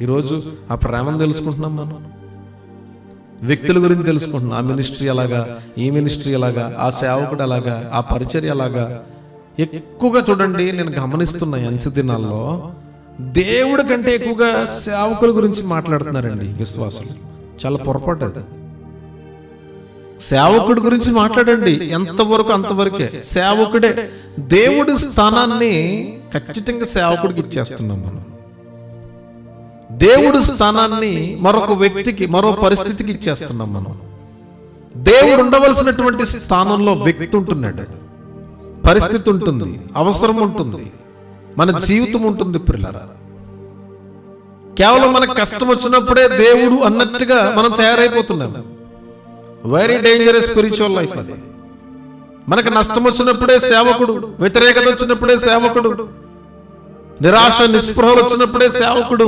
ఈరోజు ఆ ప్రేమను తెలుసుకుంటున్నాం, మనం వ్యక్తుల గురించి తెలుసుకుంటున్నాం. ఆ మినిస్ట్రీ అలాగా, ఈ మినిస్ట్రీ అలాగా, ఆ సేవకుడు అలాగా, ఆ పరిచర్య అలాగా. ఎక్కువగా చూడండి, నేను గమనిస్తున్నా ఎంచు దినాల్లో దేవుడి కంటే ఎక్కువగా సేవకుల గురించి మాట్లాడుతున్నారండి విశ్వాసులు. చాలా పొరపాటు అది. సేవకుడి గురించి మాట్లాడండి, ఎంతవరకు అంతవరకే. సేవకుడే దేవుడి స్థానాన్ని ఖచ్చితంగా సేవకుడికి ఇచ్చేస్తున్నాం మనం. దేవుడి స్థానాన్ని మరొక వ్యక్తికి, మరో పరిస్థితికి ఇచ్చేస్తున్నాం మనం. దేవుడు ఉండవలసినటువంటి స్థానంలో వ్యక్తి ఉంటున్నాడు, పరిస్థితి ఉంటుంది, అవసరం ఉంటుంది, మన జీవితం ఉంటుంది. పిల్లరా, కేవలం మనకు కష్టం వచ్చినప్పుడే దేవుడు అన్నట్టుగా మనం తయారైపోతున్నాం. వెరీ డేంజరస్ స్పిరిచువల్ లైఫ్ అది. మనకు నష్టం వచ్చినప్పుడే సేవకుడు, వ్యతిరేకత వచ్చినప్పుడే సేవకుడు, నిరాశ నిస్పృహలు వచ్చినప్పుడే సేవకుడు,